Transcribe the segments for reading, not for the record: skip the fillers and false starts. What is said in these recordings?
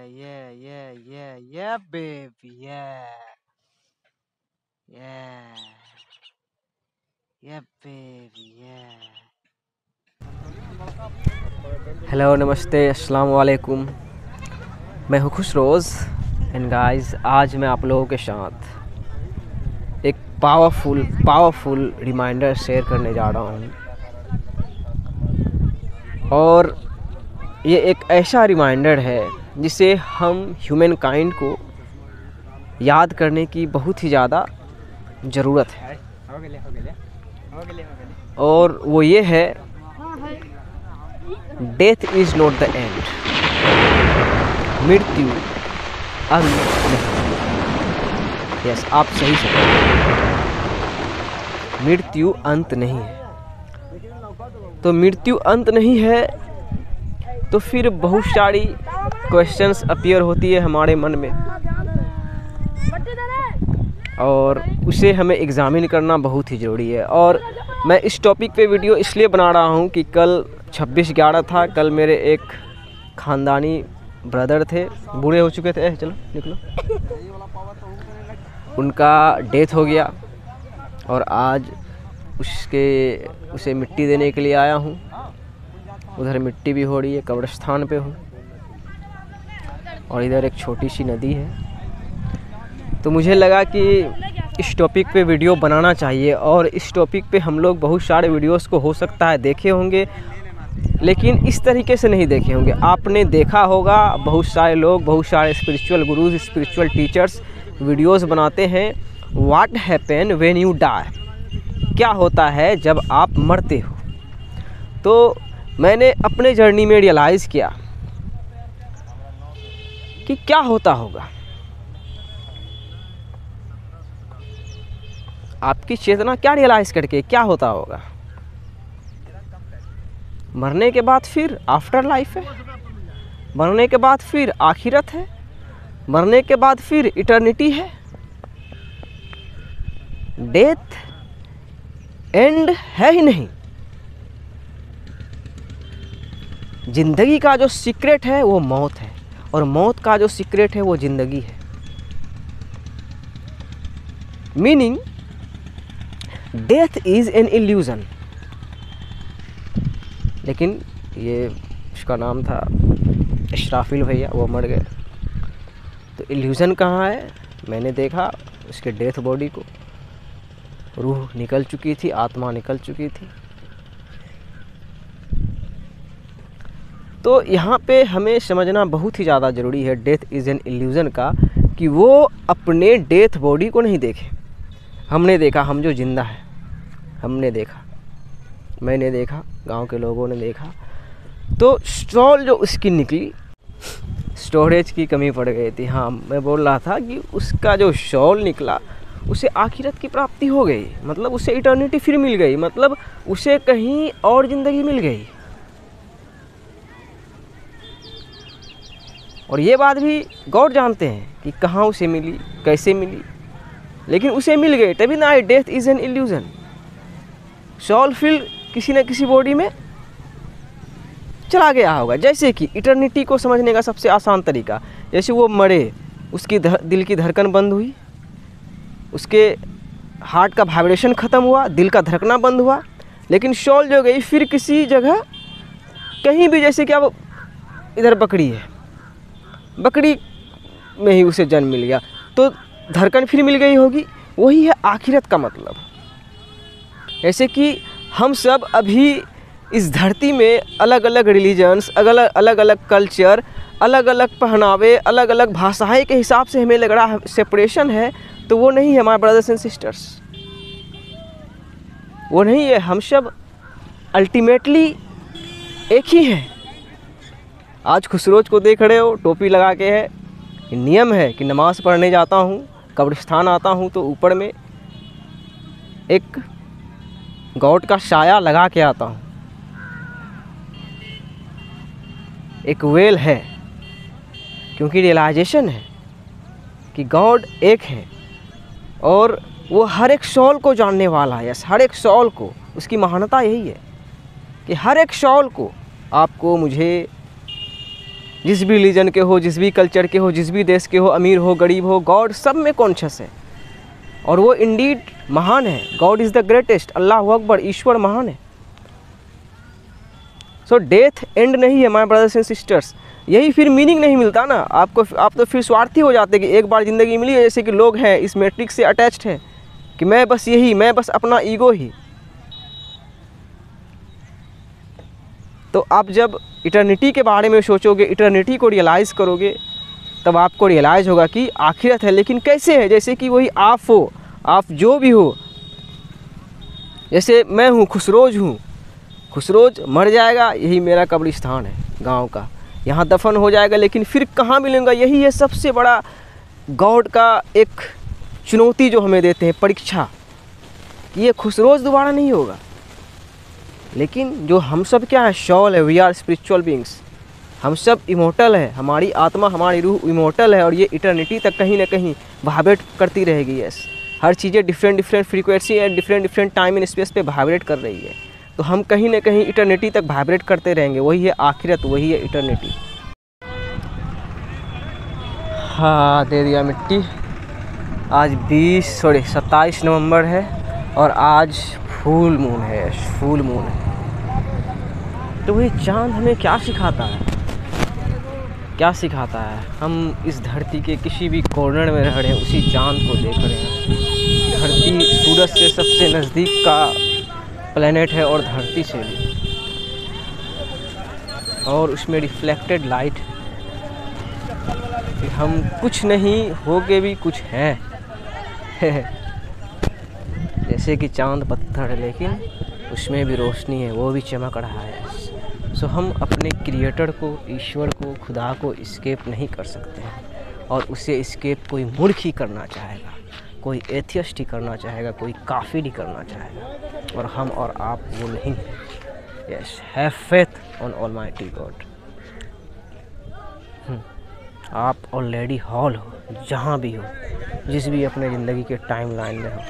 yeah, baby, yeah, baby, hello, नमस्ते, अस्सलाम वालेकुम। मैं हूँ खुश रोज़ एंड गाइस, आज मैं आप लोगों के साथ एक पावरफुल रिमाइंडर शेयर करने जा रहा हूँ। और ये एक ऐसा रिमाइंडर है जिसे हम ह्यूमन काइंड को याद करने की बहुत ही ज़्यादा ज़रूरत है। और वो ये है, death is not the end. मृत्यु अंत नहीं। यस, आप सही सुने, मृत्यु अंत नहीं है। तो मृत्यु अंत नहीं है तो फिर बहुत सारी क्वेश्चंस अपीयर होती है हमारे मन में, और उसे हमें एग्ज़ामिन करना बहुत ही ज़रूरी है। और मैं इस टॉपिक पे वीडियो इसलिए बना रहा हूँ कि कल 26/11 था। कल मेरे एक ख़ानदानी ब्रदर थे, बूढ़े हो चुके थे, चलो निकलो, उनका डेथ हो गया। और आज उसे मिट्टी देने के लिए आया हूँ। उधर मिट्टी भी हो रही है, कब्रिस्तान पे हूँ, और इधर एक छोटी सी नदी है। तो मुझे लगा कि इस टॉपिक पे वीडियो बनाना चाहिए। और इस टॉपिक पे हम लोग बहुत सारे वीडियोस को हो सकता है देखे होंगे, लेकिन इस तरीके से नहीं देखे होंगे। आपने देखा होगा बहुत सारे लोग, बहुत सारे spiritual gurus, spiritual teachers videos बनाते हैं, what happen when you die, क्या होता है जब आप मरते हो। तो मैंने अपने जर्नी में रियलाइज़ किया कि क्या होता होगा। आपकी चेतना क्या रियलाइज़ करके क्या होता होगा। मरने के बाद फिर आफ्टर लाइफ है, मरने के बाद फिर आखिरत है, मरने के बाद फिर इटर्निटी है। डेथ एंड है ही नहीं। जिंदगी का जो सीक्रेट है वो मौत है, और मौत का जो सीक्रेट है वो जिंदगी है। Meaning death is an illusion. लेकिन ये उसका नाम था इशराफिल भैया, वो मर गए। तो इल्यूजन कहाँ है? मैंने देखा उसके डेथ बॉडी को, रूह निकल चुकी थी, आत्मा निकल चुकी थी। तो यहाँ पे हमें समझना बहुत ही ज़्यादा ज़रूरी है डेथ इज़ एन इल्यूज़न का, कि वो अपने डेथ बॉडी को नहीं देखे। हमने देखा, हम जो जिंदा है हमने देखा, मैंने देखा, गांव के लोगों ने देखा। तो स्टॉल जो उसकी निकली, स्टोरेज की कमी पड़ गई थी। हाँ, मैं बोल रहा था कि उसका जो शॉल निकला, उसे आखिरत की प्राप्ति हो गई, मतलब उसे इटर्निटी फिर मिल गई, मतलब उसे कहीं और ज़िंदगी मिल गई। और ये बात भी गॉड जानते हैं कि कहाँ उसे मिली, कैसे मिली, लेकिन उसे मिल गई। तभी ना, death is an illusion. Shawl फिर किसी न किसी बॉडी में चला गया होगा। जैसे कि इटर्निटी को समझने का सबसे आसान तरीका, जैसे वो मरे, उसकी दिल की धड़कन बंद हुई, उसके हार्ट का वाइब्रेशन ख़त्म हुआ, दिल का धड़कना बंद हुआ, लेकिन शॉल जो गई फिर किसी जगह कहीं भी, जैसे कि अब इधर बकरी है, बकरी में ही उसे जन्म मिल गया, तो धड़कन फिर मिल गई होगी। वही है आखिरत का मतलब। ऐसे कि हम सब अभी इस धरती में अलग अलग रिलीजन्स, अलग अलग कल्चर, अलग अलग पहनावे, अलग अलग भाषाएं के हिसाब से हमें लग रहा है सेपरेशन है, तो वो नहीं है हमारे ब्रदर्स एंड सिस्टर्स, वो नहीं है। हम सब अल्टीमेटली एक ही हैं। आज खुसरोज को देख रहे हो, टोपी लगा के है। नियम है कि नमाज़ पढ़ने जाता हूँ, कब्रिस्तान आता हूँ, तो ऊपर में एक गॉड का साया लगा के आता हूँ। एक वेल है, क्योंकि रियलाइजेशन है कि गॉड एक है, और वो हर एक सॉल को जानने वाला है। यस, हर एक सॉल को, उसकी महानता यही है कि हर एक सॉल को, आपको, मुझे, जिस भी रिलीजन के हो, जिस भी कल्चर के हो, जिस भी देश के हो, अमीर हो गरीब हो, गॉड सब में कॉन्शियस है और वो इंडीड महान है। गॉड इज़ द ग्रेटेस्ट, अल्लाह अकबर, ईश्वर महान है। सो डेथ एंड नहीं है माय ब्रदर्स एंड सिस्टर्स। यही फिर मीनिंग नहीं मिलता ना आपको, आप तो फिर स्वार्थी हो जाते कि एक बार ज़िंदगी मिली है, जैसे कि लोग हैं इस मैट्रिक्स से अटैच्ड है कि मैं बस यही, मैं बस अपना ईगो ही। तो आप जब इटर्निटी के बारे में सोचोगे, इटर्निटी को रियलाइज़ करोगे, तब आपको रियलाइज़ होगा कि आखिरत है, लेकिन कैसे है? जैसे कि वही आप हो, आप जो भी हो। जैसे मैं हूँ, खुशरोज हूँ, खुशरोज मर जाएगा, यही मेरा कब्रिस्तान है गांव का, यहाँ दफन हो जाएगा, लेकिन फिर कहाँ मिलूँगा? यही है सबसे बड़ा गॉड का एक चुनौती जो हमें देते हैं, परीक्षा, कि ये खुशरोज दोबारा नहीं होगा। लेकिन जो हम सब क्या है, शॉल है, वी आर स्पिरिचुअल बीइंग्स, हम सब इमोर्टल है, हमारी आत्मा, हमारी रूह इमोर्टल है और ये इटर्निटी तक कहीं ना कहीं वाइब्रेट करती रहेगी। यस, हर चीज़ें different different frequency and different time and space पे वाइब्रेट कर रही है, तो हम कहीं ना कहीं इटर्निटी तक वाइब्रेट करते रहेंगे। वही है आखिरत, वही है इटर्निटी। हाँ, दे दिया मिट्टी। आज 27 नवंबर है और आज फुल मून है, फुल मून है। तो वही चांद हमें क्या सिखाता है, क्या सिखाता है? हम इस धरती के किसी भी कॉर्नर में रह रहे हैं, उसी चांद को देख रहे हैं। धरती सूरज से सबसे नज़दीक का प्लेनेट है और धरती से भी, और उसमें रिफ्लेक्टेड लाइट। हम कुछ नहीं होके भी कुछ हैं जैसे कि चांद पत्थर है, लेकिन उसमें भी रोशनी है, वो भी चमक रहा है। सो हम अपने क्रिएटर को, ईश्वर को, खुदा को इस्केप नहीं कर सकते हैं, और उसे इस्केप कोई मूर्ख ही करना चाहेगा, कोई एथियस्ट ही करना चाहेगा, कोई काफिर ही करना चाहेगा, और हम और आप वो नहीं। Yes, have faith on almighty God. आप ऑलरेडी हॉल हो, जहाँ भी हो, जिस भी अपने ज़िंदगी के टाइम लाइन में हो,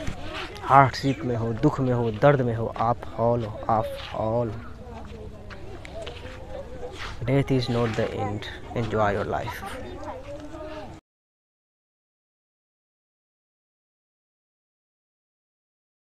हार्डशिप में हो, दुख में हो, दर्द में हो, आप हॉल हो, आप हॉल हो। Death is not the end, enjoy your life.